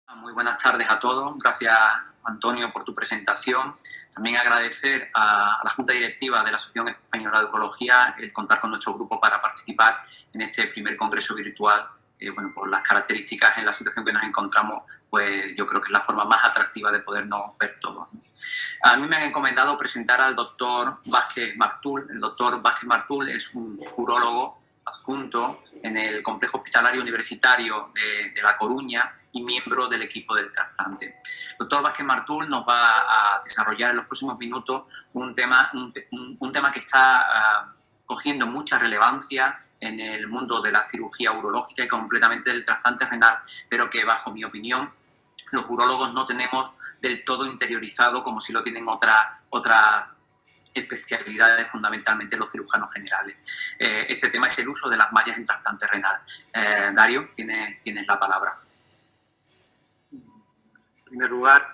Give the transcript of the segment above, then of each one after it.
Muy buenas tardes a todos. Gracias, Antonio, por tu presentación. También agradecer a la Junta Directiva de la Asociación Española de Oncología el contar con nuestro grupo para participar en este primer congreso virtual. Bueno, por las características en la situación que nos encontramos, pues yo creo que es la forma más atractiva de podernos ver todos, ¿no? A mí me han encomendado presentar al doctor Vázquez Martul. El doctor Vázquez Martul es un urólogo adjunto en el Complejo Hospitalario Universitario de La Coruña y miembro del equipo del trasplante. El doctor Vázquez Martul nos va a desarrollar en los próximos minutos un tema que está cogiendo mucha relevancia en el mundo de la cirugía urológica y completamente del trasplante renal, pero que bajo mi opinión los urólogos no tenemos del todo interiorizado como si lo tienen otras especialidades, fundamentalmente los cirujanos generales. Este tema es el uso de las mallas en trasplante renal. Dario, tienes la palabra. En primer lugar,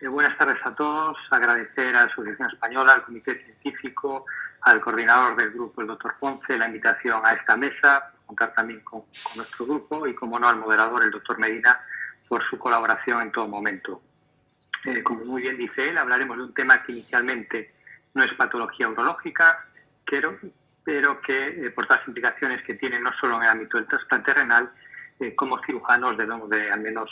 buenas tardes a todos. Agradecer a la Asociación Española, al Comité Científico, al coordinador del grupo, el doctor Ponce, la invitación a esta mesa, contar también con nuestro grupo y, como no, al moderador, el doctor Medina, por su colaboración en todo momento. Como muy bien dice él, hablaremos de un tema que inicialmente no es patología urológica, pero que por las implicaciones que tiene no solo en el ámbito del trasplante renal, como cirujanos debemos de al menos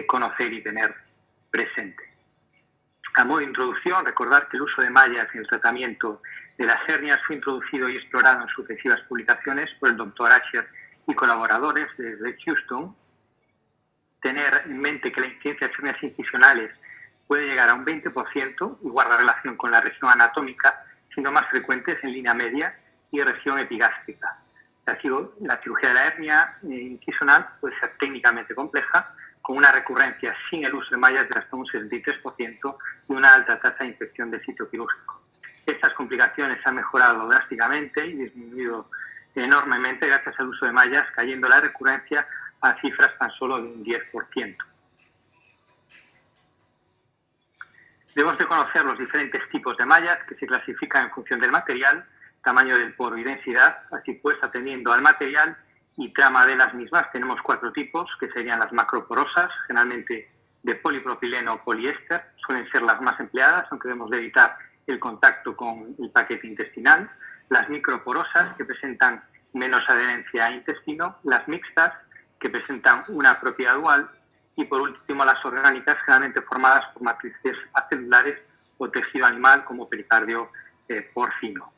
conocer y tener presente. A modo de introducción, recordar que el uso de mallas en el tratamiento de las hernias fue introducido y explorado en sucesivas publicaciones por el doctor Asher y colaboradores desde Houston. Tener en mente que la incidencia de hernias incisionales puede llegar a un 20% y guarda relación con la región anatómica, siendo más frecuentes en línea media y región epigástrica. La cirugía de la hernia incisional puede ser técnicamente compleja, con una recurrencia sin el uso de mallas de hasta un 63% y una alta tasa de infección del sitio quirúrgico. Estas complicaciones han mejorado drásticamente y disminuido enormemente gracias al uso de mallas, cayendo la recurrencia a cifras tan solo de un 10%. Debemos de conocer los diferentes tipos de mallas que se clasifican en función del material, tamaño del poro y densidad. Así pues, atendiendo al material y trama de las mismas, tenemos 4 tipos, que serían las macroporosas, generalmente de polipropileno o poliéster, suelen ser las más empleadas, aunque debemos de evitar el contacto con el paquete intestinal. Las microporosas, que presentan menos adherencia a intestino. Las mixtas, que presentan una propiedad dual. Y por último, las orgánicas, generalmente formadas por matrices acelulares o tejido animal como pericardio porcino.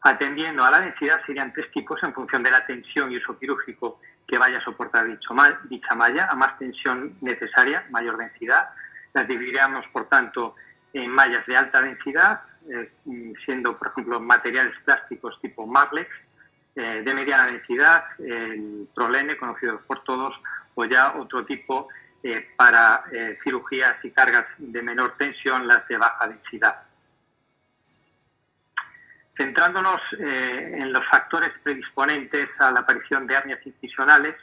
Atendiendo a la densidad, serían 3 tipos en función de la tensión y uso quirúrgico que vaya a soportar dicha malla. A más tensión necesaria, mayor densidad. Las dividiríamos, por tanto, en mallas de alta densidad, siendo, por ejemplo, materiales plásticos tipo Maglex, de mediana densidad, el Prolene, conocido por todos, o ya otro tipo para cirugías y cargas de menor tensión, las de baja densidad. Centrándonos en los factores predisponentes a la aparición de hernias incisionales,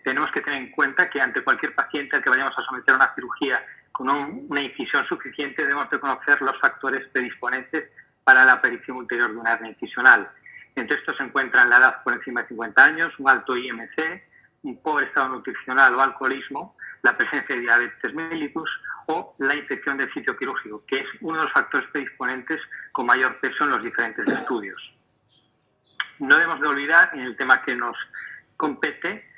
tenemos que tener en cuenta que ante cualquier paciente al que vayamos a someter a una cirugía con una incisión suficiente, debemos de conocer los factores predisponentes para la aparición ulterior de una hernia incisional. Entre estos se encuentran la edad por encima de 50 años, un alto IMC, un pobre estado nutricional o alcoholismo, la presencia de diabetes mellitus o la infección del sitio quirúrgico, que es uno de los factores predisponentes con mayor peso en los diferentes estudios. No debemos de olvidar, en el tema que nos compete,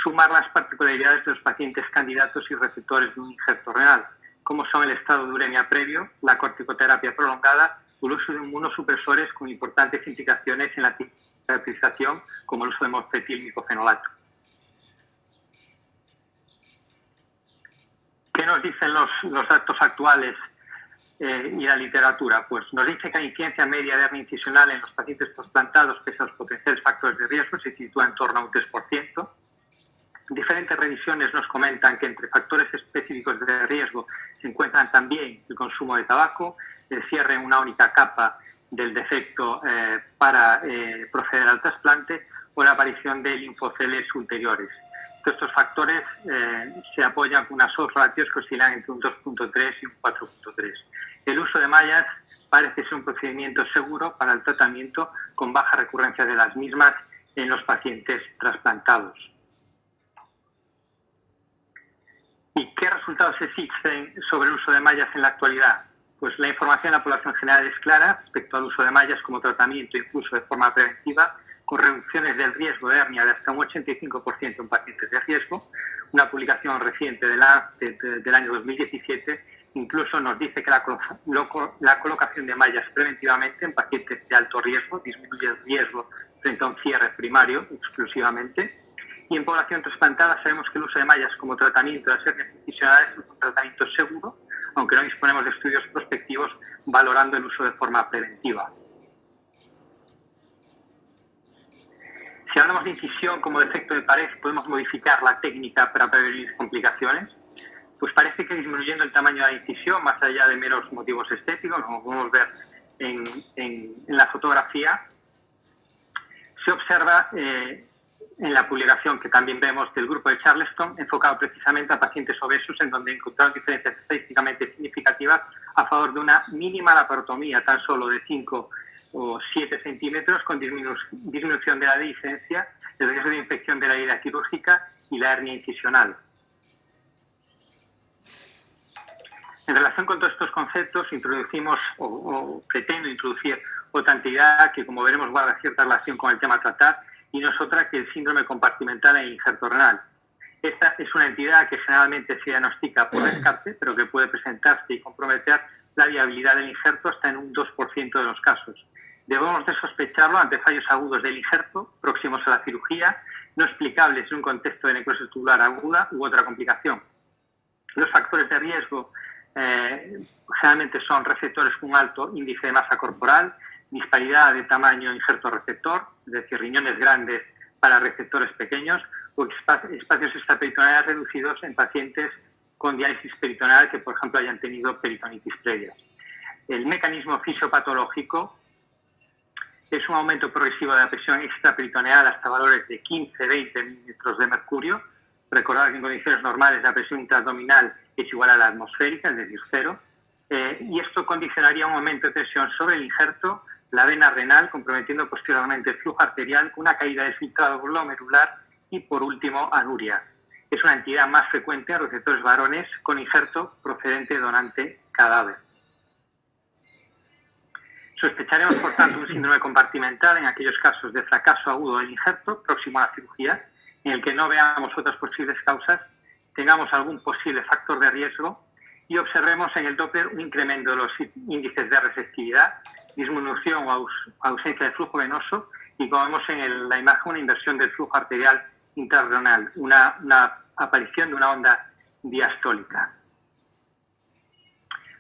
sumar las particularidades de los pacientes candidatos y receptores de un injerto renal, como son el estado de uremia previo, la corticoterapia prolongada o el uso de inmunosupresores con importantes implicaciones en la cicatrización, como el uso de mofetil-micofenolato. ¿Qué nos dicen los datos actuales y la literatura? Pues nos dice que la incidencia media de hernia incisional en los pacientes trasplantados, pese a los potenciales factores de riesgo, se sitúa en torno a un 3%. Diferentes revisiones nos comentan que entre factores específicos de riesgo se encuentran también el consumo de tabaco, el cierre en una única capa del defecto para proceder al trasplante o la aparición de linfoceles ulteriores. Estos factores se apoyan con unas odds ratios que oscilan entre un 2.3 y un 4.3. El uso de mallas parece ser un procedimiento seguro para el tratamiento con baja recurrencia de las mismas en los pacientes trasplantados. ¿Y qué resultados existen sobre el uso de mallas en la actualidad? Pues la información en la población general es clara respecto al uso de mallas como tratamiento, incluso de forma preventiva, con reducciones del riesgo de hernia de hasta un 85% en pacientes de riesgo. Una publicación reciente del año 2017 incluso nos dice que la colocación de mallas preventivamente en pacientes de alto riesgo disminuye el riesgo frente a un cierre primario exclusivamente. Y en población trasplantada sabemos que el uso de mallas como tratamiento de las hernias incisionales es un tratamiento seguro, aunque no disponemos de estudios prospectivos valorando el uso de forma preventiva. Si hablamos de incisión como defecto de pared, ¿podemos modificar la técnica para prevenir complicaciones? Pues parece que disminuyendo el tamaño de la incisión, más allá de meros motivos estéticos, como podemos ver en la fotografía, se observa en la publicación que también vemos del grupo de Charleston, enfocado precisamente a pacientes obesos, en donde encontraron diferencias estadísticamente significativas a favor de una mínima laparotomía, tan solo de 5 o 7 centímetros, con disminución de la dehiscencia, el riesgo de infección de la herida quirúrgica y la hernia incisional. En relación con todos estos conceptos, introducimos o pretendo introducir otra entidad que, como veremos, guarda cierta relación con el tema a tratar, y no es otra que el síndrome compartimental en el injerto renal. Esta es una entidad que generalmente se diagnostica por descarte, pero que puede presentarse y comprometer la viabilidad del injerto hasta en un 2% de los casos. Debemos de sospecharlo ante fallos agudos del injerto, próximos a la cirugía, no explicables en un contexto de necrosis tubular aguda u otra complicación. Los factores de riesgo generalmente son receptores con un alto índice de masa corporal, disparidad de tamaño injerto-receptor, es decir, riñones grandes para receptores pequeños, o espacios extraperitoneales reducidos en pacientes con diálisis peritoneal que, por ejemplo, hayan tenido peritonitis previa. El mecanismo fisiopatológico es un aumento progresivo de la presión extraperitoneal hasta valores de 15-20 milímetros de mercurio. Recordad que en condiciones normales la presión intraabdominal es igual a la atmosférica, es decir, 0. Y esto condicionaría un aumento de presión sobre el injerto, la vena renal, comprometiendo posteriormente el flujo arterial, una caída del filtrado glomerular y, por último, anuria. Es una entidad más frecuente en receptores varones con injerto procedente de donante cadáver. Sospecharemos, por tanto, un síndrome compartimental en aquellos casos de fracaso agudo del injerto próximo a la cirugía, en el que no veamos otras posibles causas, tengamos algún posible factor de riesgo y observemos en el Doppler un incremento de los índices de receptividad, disminución o ausencia de flujo venoso y, como vemos en la imagen, una inversión del flujo arterial intrarenal, una aparición de una onda diastólica.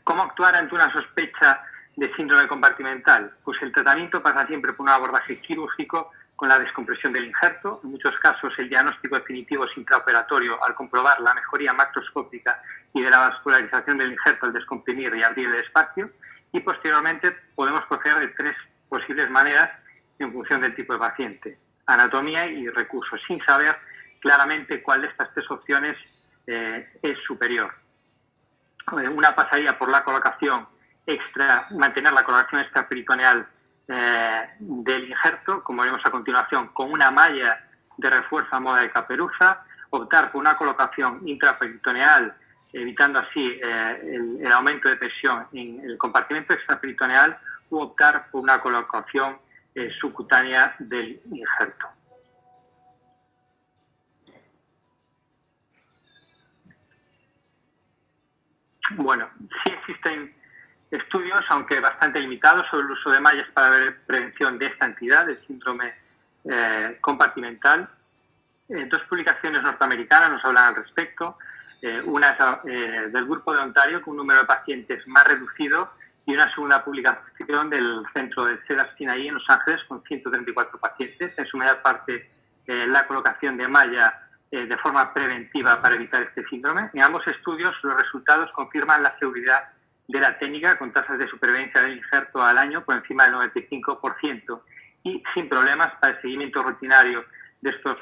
¿Cómo actuar ante una sospecha de síndrome compartimental? Pues el tratamiento pasa siempre por un abordaje quirúrgico con la descompresión del injerto. En muchos casos el diagnóstico definitivo es intraoperatorio al comprobar la mejoría macroscópica y de la vascularización del injerto al descomprimir y abrir el espacio, y posteriormente podemos proceder de 3 posibles maneras en función del tipo de paciente: anatomía y recursos, sin saber claramente cuál de estas 3 opciones es superior. Una pasaría por la colocación mantener la colocación extraperitoneal del injerto, como veremos a continuación, con una malla de refuerzo a moda de caperuza, optar por una colocación intraperitoneal, evitando así el aumento de presión en el compartimento extraperitoneal, u optar por una colocación subcutánea del injerto. Bueno, sí existen estudios, aunque bastante limitados, sobre el uso de mallas para la prevención de esta entidad, del síndrome compartimental. 2 publicaciones norteamericanas nos hablan al respecto. Una es del grupo de Ontario, con un número de pacientes más reducido, y una segunda publicación del centro de Cedars Sinai en Los Ángeles, con 134 pacientes, en su mayor parte la colocación de malla de forma preventiva para evitar este síndrome. En ambos estudios los resultados confirman la seguridad de la técnica, con tasas de supervivencia del injerto al año por encima del 95% y sin problemas para el seguimiento rutinario de estos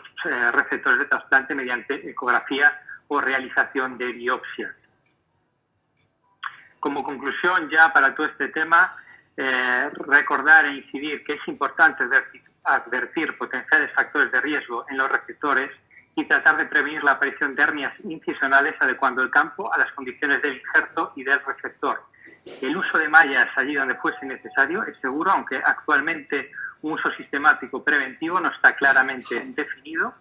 receptores de trasplante mediante ecografía o realización de biopsia. Como conclusión ya para todo este tema, recordar e incidir que es importante advertir potenciales factores de riesgo en los receptores y tratar de prevenir la aparición de hernias incisionales adecuando el campo a las condiciones del injerto y del receptor. El uso de mallas allí donde fuese necesario es seguro, aunque actualmente un uso sistemático preventivo no está claramente definido.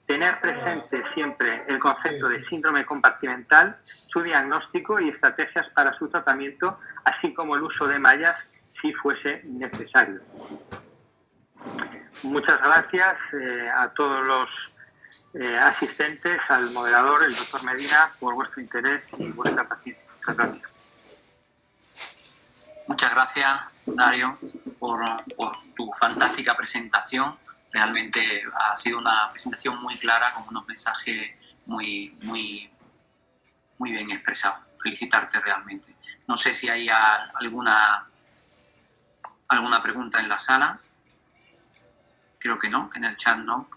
Tener presente siempre el concepto de síndrome compartimental, su diagnóstico y estrategias para su tratamiento, así como el uso de mallas si fuese necesario. Muchas gracias a todos los asistentes, al moderador, el doctor Medina, por vuestro interés y vuestra paciencia. Muchas gracias. Muchas gracias, Dario, por tu fantástica presentación. Realmente ha sido una presentación muy clara, con unos mensajes muy bien expresados. Felicitarte realmente. No sé si hay alguna pregunta en la sala. Creo que no, que en el chat no.